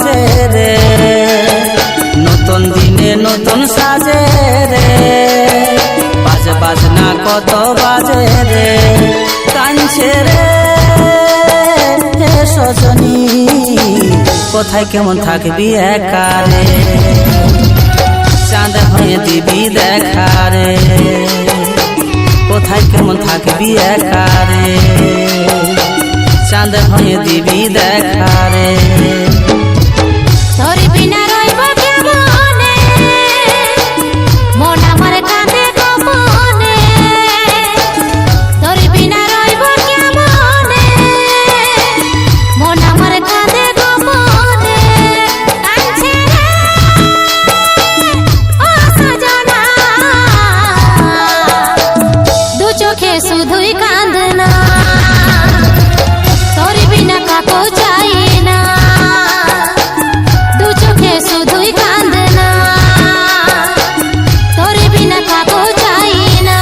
বাজে রে, নতুন দিনে নতুন সাজে রে, বাজনা কত বাজে রে, কাঁদছে রে সজনী, কোথায় কেমন থাকবি একা রে, চাঁদ হয়ে দিবি দেখা রে, কোথায় কেমন থাকবি একা রে, চাঁদ হয়ে দিবি দেখা রে। তোর বিনা রইব কেমনে, মন আমার কাঁদে গোপনে, তোর বিনা রইব কেমনে, মন আমার কাঁদে গোপনে, কাঁদছে রে ও সজনা, দু চোখে শুধুই কাঁদনা, তোর বিনা কাকো চাই না, দু চোখে শুধুই কাঁদনা, তোর বিনা কাকো চাই না।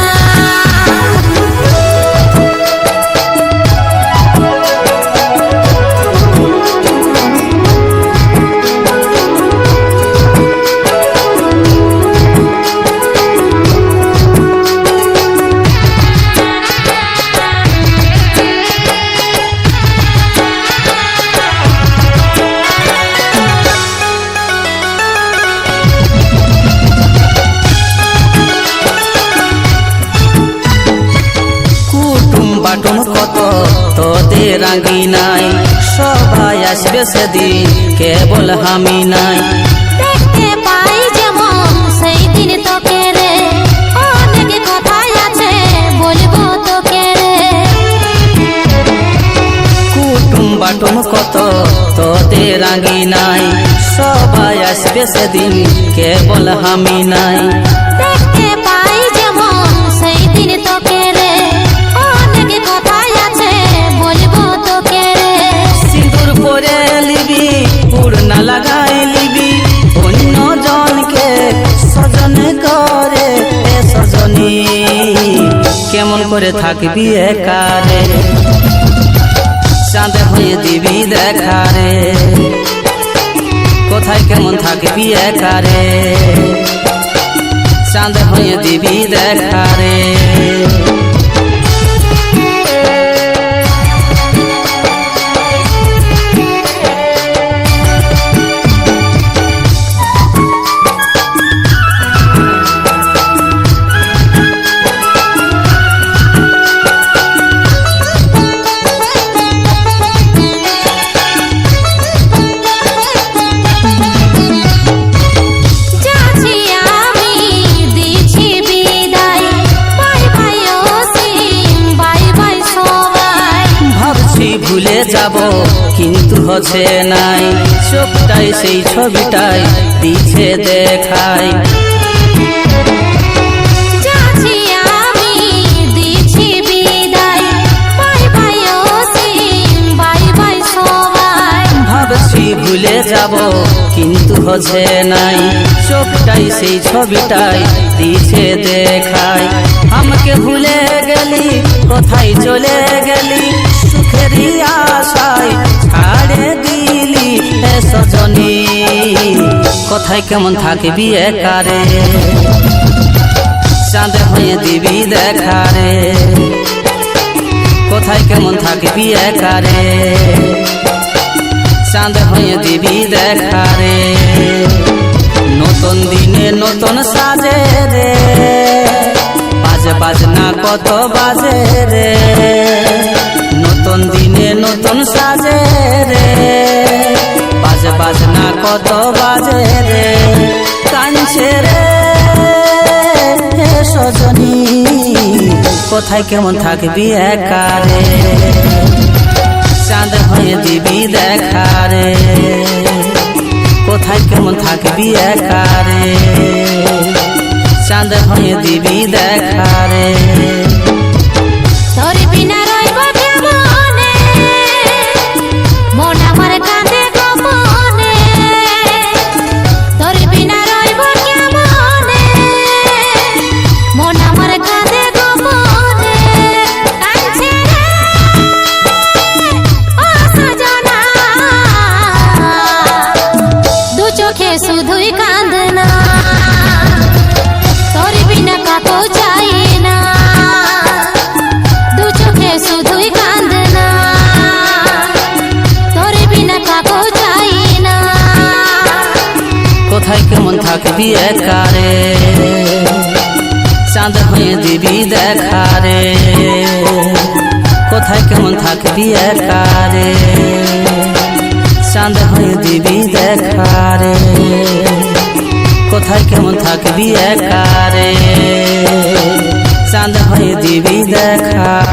বাটন কত তোদের রাঙি নাই, সবাই আসবে সেদিন কেবল আমি নাই, দেখতে পাই যেমন সেই দিন তোকে রে, অনেক কথাই আছে বলবো তোকে রে, কুটুম বাটন কত তোদের রাঙি নাই, সবাই আসবে সেদিন কেবল আমি নাই, দেখতে পাই যেমন সেই দিন তোকে রে, অনেক কথাই আছে বলবো তোকে রে, সিঁদুর পরে লিবি উড়না লাগাই লিবি, অন্য জনকে সজন করে সজনী, কেমন করে থাকবি একা রে, চাঁদ হয়ে দিবি দেখা রে, কোথায় কেমন থাকবি একা রে, চাঁদ হয়ে দিবি দেখা রে। যাচ্ছি আমি দিছি বিদায়, বাই বাই অসীম, বাই বাই সবাই, ভাবছি ভুলে যাব কিন্তু হচ্ছে নাই, চোখটাই সেই ছবিটাই দিছে দেখাই, যাচ্ছি আমি দিছি বিদায়, বাই বাই অসীম, বাই বাই সবাই, ভাবছি ভুলে যাব কিন্তু হচ্ছে নাই, চোখটাই সেই ছবিটাই দিছে দেখাই, আমাকে ভুলে গেলি কোথায় চলে গেলি, সুখেরই আশায় ছাড়ে দিলি সজনী, কোথায় কেমন থাকবি একা রে, চাঁদ হয়ে দিবি দেখা রে, কোথায় কেমন থাকবি একা রে, চাঁদ হয়ে দিবি দেখা রে, নতুন দিনে নতুন সাজে রে, বাজনা কত বাজে রে, নতুন দিনে নতুন সাজে রে, বাজনা কত বাজে রে, কাঁদছে রে সজনী, কোথায় কেমন থাকবি একা রে, চাঁদ হয়ে দিবি দেখা রে, কোথায় কেমন থাকবি একা রে, চাঁদ হয়ে দিবি দেখা রে। তোর বিনা রইব কেমনে, মন আমার কাঁদে গোপনে, তোর বিনা রইব কেমনে, মন আমার কাঁদে গোপনে, কাঁদছে রে ও সজনা, কোথায় কেমন থাকবি একারে চাঁদ হয়ে দিবি দেখা রে কোথায় কেমন থাকবি একারে চাঁদ হয়ে দিবি দেখা রে কোথায় কেমন থাকবি একারে চাঁদ হয়ে দিবি দেখা